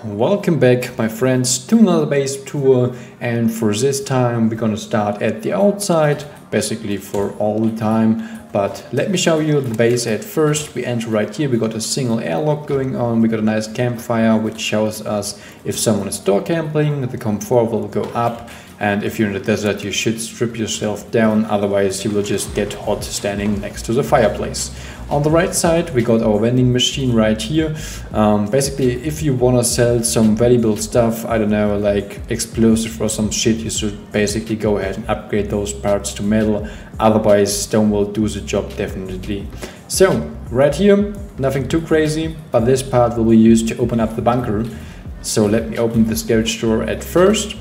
Welcome back, my friends, to another base tour, and for this time we're gonna start at the outside, basically for all the time. But let me show you the base at first. We enter right here, we got a single airlock going on, we got a nice campfire which shows us if someone is door camping, the comfort will go up, and if you're in the desert you should strip yourself down, otherwise you will just get hot standing next to the fireplace. On the right side we got our vending machine right here. Basically, if you want to sell some valuable stuff, I don't know, like explosive or some shit, you should basically go ahead and upgrade those parts to metal, otherwise stone will do the job definitely. So right here, nothing too crazy, but this part will be used to open up the bunker. So let me open this garage door at first.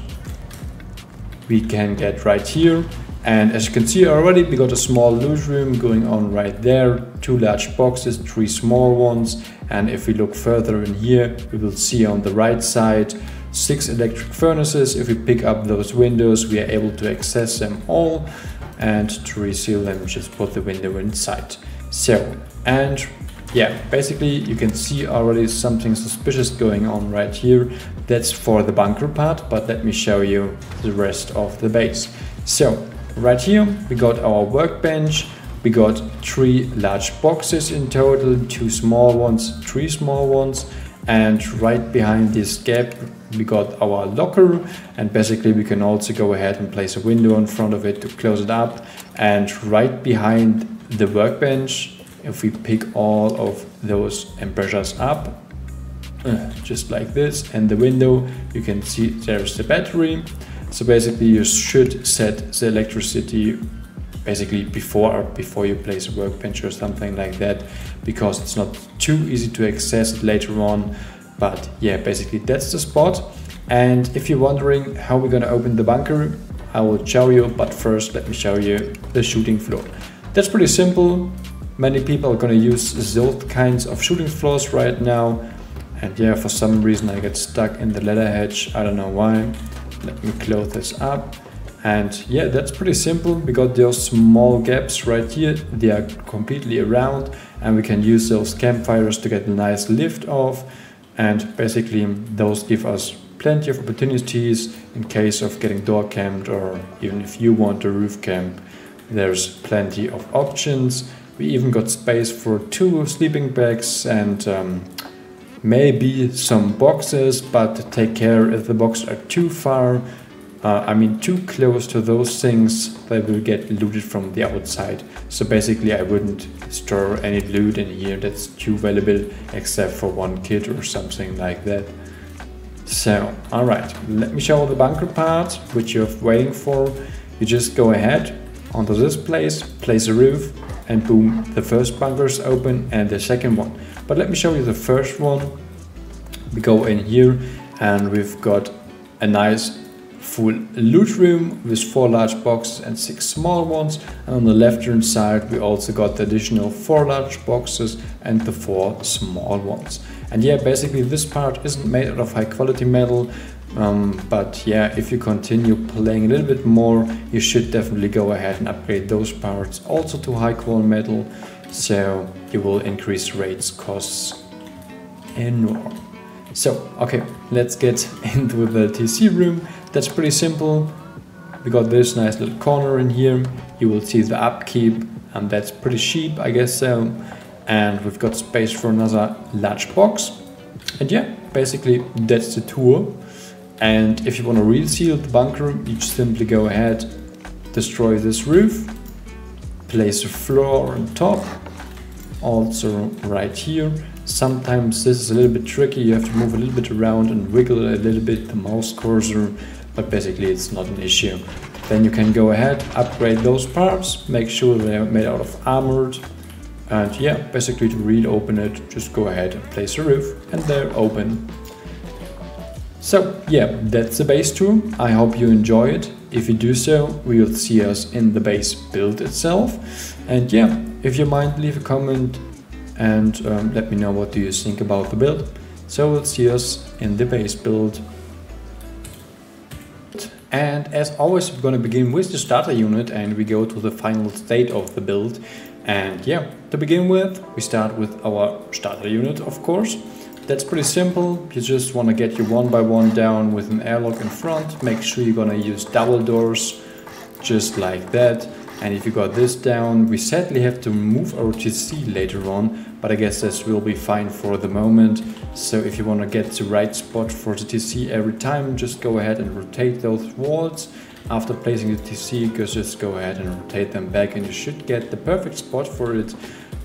We can get right here. And as you can see already, we got a small loot room going on right there, 2 large boxes, 3 small ones, and if we look further in here, we will see on the right side 6 electric furnaces. If we pick up those windows, we are able to access them all, and to reseal them, just put the window inside. So, and yeah, basically you can see already something suspicious going on right here. That's for the bunker part, but let me show you the rest of the base. So, right here we got our workbench, we got 3 large boxes in total, 2 small ones, 3 small ones, and right behind this gap we got our locker, and basically we can also go ahead and place a window in front of it to close it up. And right behind the workbench, if we pick all of those embrasures up, just like this, and the window, you can see there's the battery. So basically you should set the electricity basically before you place a workbench or something like that, because it's not too easy to access it later on. But yeah, basically that's the spot. And if you're wondering how we're gonna open the bunker, I will show you, but first let me show you the shooting floor. That's pretty simple. Many people are gonna use those kinds of shooting floors right now. And yeah, for some reason I get stuck in the ladder hedge, I don't know why. Let me close this up, and yeah, that's pretty simple. We got those small gaps right here, they are completely around, and we can use those campfires to get a nice lift off, and basically those give us plenty of opportunities in case of getting door camped, or even if you want to roof camp, there's plenty of options. We even got space for 2 sleeping bags and maybe some boxes, but take care if the boxes are too far, too close to those things, they will get looted from the outside. So basically I wouldn't store any loot in here that's too valuable, except for 1 kit or something like that. So, alright, let me show the bunker part, which you're waiting for. You just go ahead onto this place a roof, and boom, the first bunker is open and the second one. But let me show you the first one. We go in here and we've got a nice full loot room with 4 large boxes and 6 small ones. And on the left hand side we also got the additional 4 large boxes and the 4 small ones. And yeah, basically this part isn't made out of high quality metal. But yeah, if you continue playing a little bit more, you should definitely go ahead and upgrade those parts also to high quality metal, so you will increase rates, costs and more. So okay, let's get into the TC room. That's pretty simple. We got this nice little corner in here. You will see the upkeep, and that's pretty cheap, I guess so. And we've got space for another large box. And yeah, basically that's the tour. And if you want to reseal the bunker, you just simply go ahead, destroy this roof, place a floor on top, also right here. Sometimes this is a little bit tricky, you have to move a little bit around and wiggle a little bit the mouse cursor, but basically it's not an issue. Then you can go ahead, upgrade those parts, make sure they're made out of armored, and yeah, basically to reopen it, just go ahead and place a roof, and they're open. So yeah, that's the base tour. I hope you enjoy it. If you do so, we will see us in the base build itself. And yeah, if you mind, leave a comment and let me know what do you think about the build. So we'll see us in the base build. And as always, we're going to begin with the starter unit and we go to the final state of the build. And yeah, to begin with, we start with our starter unit, of course. That's pretty simple. You just want to get your 1x1 down with an airlock in front. Make sure you're going to use double doors, just like that. And if you got this down, we sadly have to move our TC later on, but I guess this will be fine for the moment. So if you want to get the right spot for the TC every time, just go ahead and rotate those walls. After placing the TC, just go ahead and rotate them back and you should get the perfect spot for it.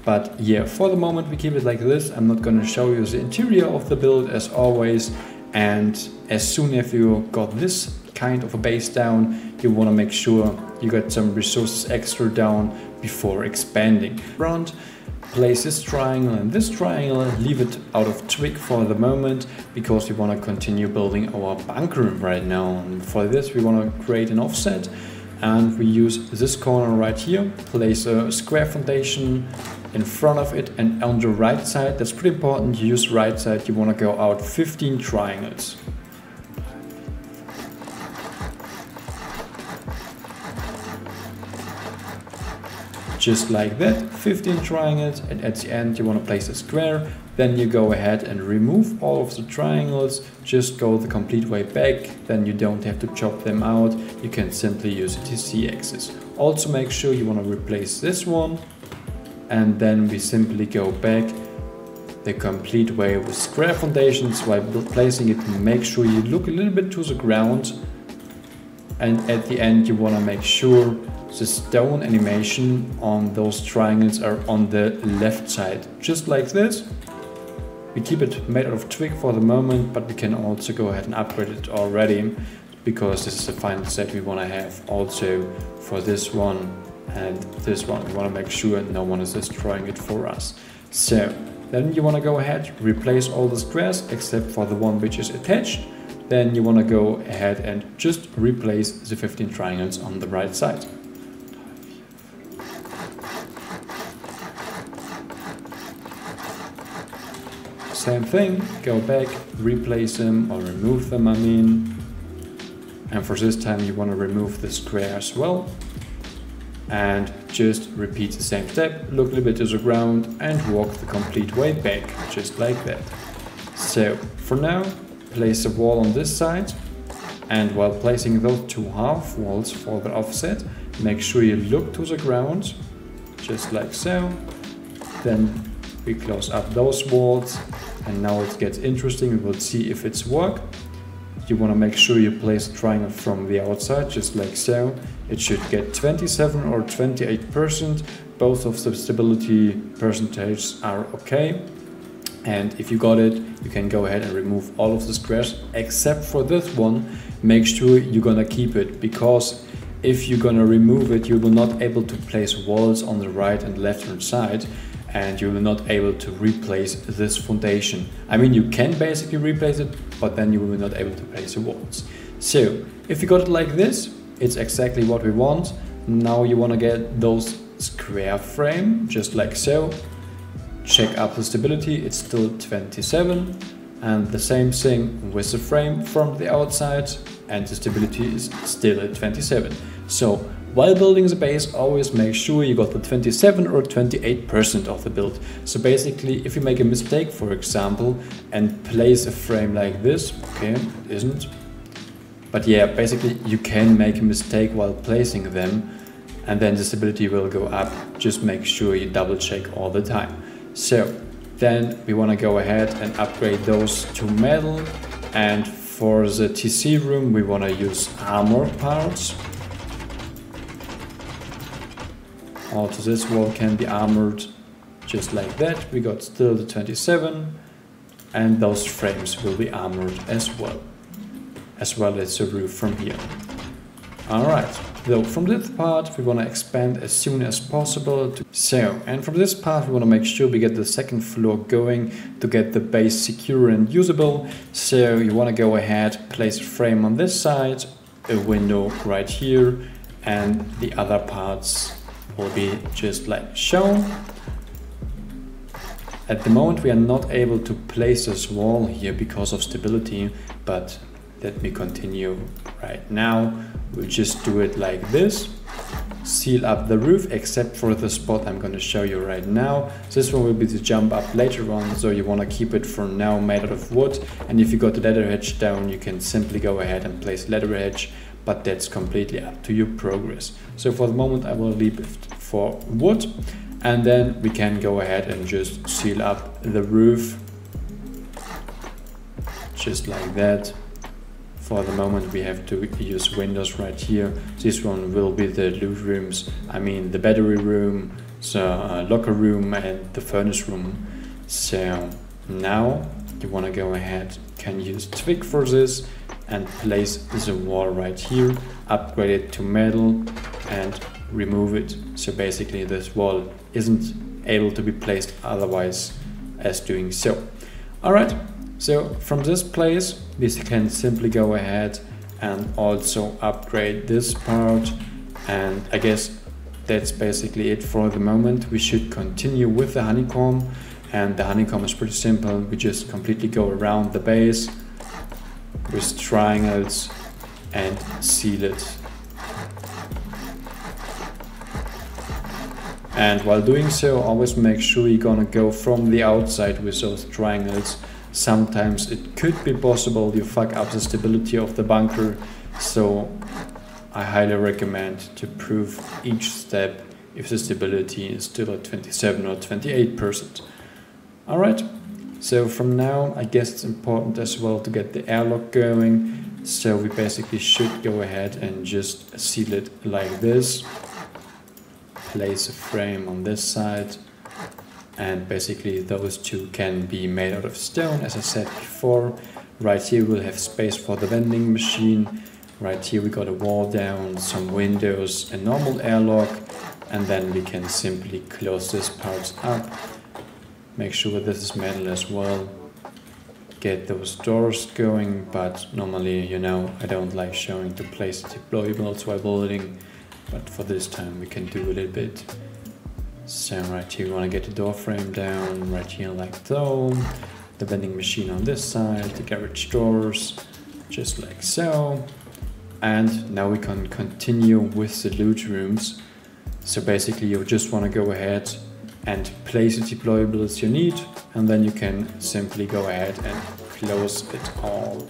But yeah, for the moment we keep it like this. I'm not going to show you the interior of the build as always. And as soon as you got this kind of a base down, you want to make sure you got some resources extra down before expanding. Front, place this triangle and this triangle, leave it out of twig for the moment because we want to continue building our bunker right now. And for this we want to create an offset and we use this corner right here, place a square foundation in front of it, and on the right side, that's pretty important, you use right side, you want to go out 15 triangles. Just like that, 15 triangles, and at the end you want to place a square. Then you go ahead and remove all of the triangles, just go the complete way back, then you don't have to chop them out, you can simply use a TC axis. Also make sure you want to replace this one, and then we simply go back the complete way with square foundations. While placing it, make sure you look a little bit to the ground, and at the end you want to make sure the stone animation on those triangles are on the left side, just like this. We keep it made out of twig for the moment, but we can also go ahead and upgrade it already because this is the final set we want to have also for this one and this one. We want to make sure no one is destroying it for us. So then you want to go ahead, replace all the squares except for the one which is attached. Then you want to go ahead and just replace the 15 triangles on the right side. Same thing, go back, replace them or remove them, and for this time you want to remove the square as well. And just repeat the same step, look a little bit to the ground and walk the complete way back, just like that. So for now, place a wall on this side, and while placing those two half walls for the offset, make sure you look to the ground, just like so. Then we close up those walls, and now it gets interesting. We will see if it's work. You want to make sure you place a triangle from the outside, just like so. It should get 27 or 28%. Both of the stability percentages are okay. And if you got it, you can go ahead and remove all of the squares except for this one. Make sure you're gonna keep it, because if you're gonna remove it, you will not able to place walls on the right and left hand side, and you will not able to replace this foundation. I mean, you can basically replace it, but then you will not able to place the walls. So if you got it like this, it's exactly what we want. Now you want to get those square frame, just like so. Check up the stability, it's still 27. And the same thing with the frame from the outside, and the stability is still at 27. So while building the base, always make sure you got the 27 or 28% of the build. So basically, if you make a mistake, for example, and place a frame like this, okay, it isn't. But yeah, basically you can make a mistake while placing them, and then the stability will go up. Just make sure you double check all the time. So then we want to go ahead and upgrade those to metal, and for the TC room we want to use armor parts. Also this wall can be armored, just like that. We got still the 27, and those frames will be armored as well as the roof from here. Alright, so from this part we want to expand as soon as possible. And from this part we want to make sure we get the second floor going to get the base secure and usable. So you want to go ahead, place a frame on this side, a window right here, and the other parts will be just like shown. At the moment we are not able to place this wall here because of stability, but let me continue right now. We'll just do it like this. Seal up the roof except for the spot I'm going to show you right now. This one will be the jump up later on, so you want to keep it for now made out of wood. And if you got the ladder hedge down, you can simply go ahead and place ladder hedge, but that's completely up to your progress. So for the moment I will leave it for wood, and then we can go ahead and just seal up the roof just like that. For the moment we have to use windows right here. This one will be the loot rooms, I mean the battery room, the locker room and the furnace room. So now you want to go ahead, can use twig for this and place the wall right here, upgrade it to metal and remove it. So basically this wall isn't able to be placed otherwise as doing so. Alright. So from this place we can simply go ahead and also upgrade this part, and I guess that's basically it for the moment. We should continue with the honeycomb, and the honeycomb is pretty simple. We just completely go around the base with triangles and seal it. And while doing so, always make sure you're gonna go from the outside with those triangles. Sometimes it could be possible you fuck up the stability of the bunker, so I highly recommend to prove each step if the stability is still at 27 or 28%. Alright, so from now I guess it's important as well to get the airlock going, so we basically should go ahead and just seal it like this. Place a frame on this side. And basically those two can be made out of stone, as I said before. Right here we'll have space for the vending machine. Right here we got a wall down, some windows, a normal airlock, and then we can simply close this part up. Make sure this is metal as well. Get those doors going, but normally, you know, I don't like showing to place deployables while building, but for this time we can do a little bit. So right here we want to get the door frame down, right here like so, the vending machine on this side, the garage doors, just like so. And now we can continue with the loot rooms. So basically you just want to go ahead and place the deployables you need, and then you can simply go ahead and close it all.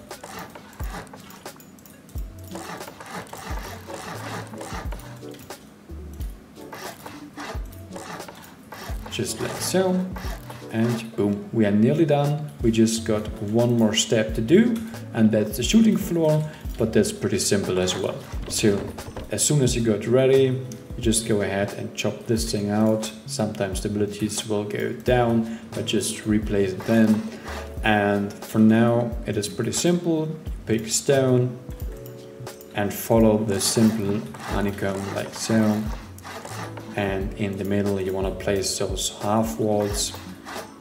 Just like so, and boom, we are nearly done. We just got one more step to do, and that's the shooting floor, but that's pretty simple as well. So as soon as you got ready, you just go ahead and chop this thing out. Sometimes stabilities will go down, but just replace it then. And for now it is pretty simple. Pick stone and follow the simple honeycomb like so. And in the middle you want to place those half walls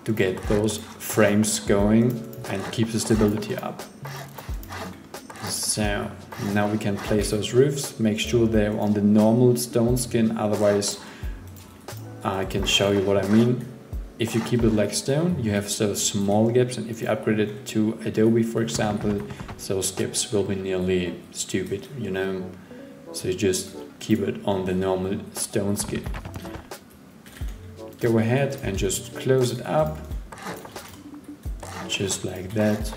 to get those frames going and keep the stability up. So now we can place those roofs. Make sure they're on the normal stone skin, otherwise I can show you what I mean. If you keep it like stone, you have those small gaps, and if you upgrade it to Adobe, for example, those gaps will be nearly stupid, you know. So you just keep it on the normal stone skin. Go ahead and just close it up, just like that.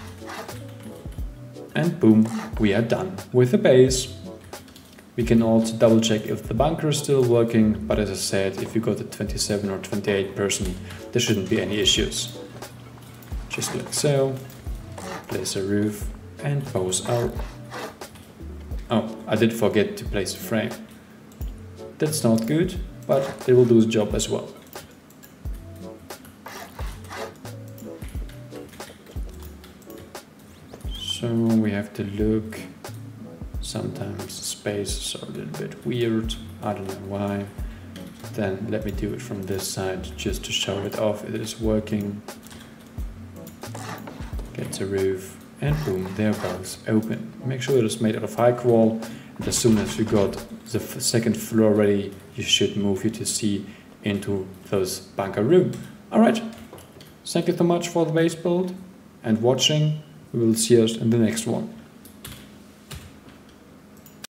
And boom, we are done with the base. We can also double check if the bunker is still working, but as I said, if you got to 27 or 28%, there shouldn't be any issues. Just like so, place a roof and pose our... Oh, I did forget to place a frame. That's not good, but it will do the job as well. So we have to look. Sometimes the spaces are a little bit weird, I don't know why. Then let me do it from this side just to show it off. It is working. Get the roof, and boom, they're both open. Make sure it is made out of high wall, and as soon as you got the second floor ready, you should move your TC into those bunker room. Alright, thank you so much for the base build and watching. We will see us in the next one.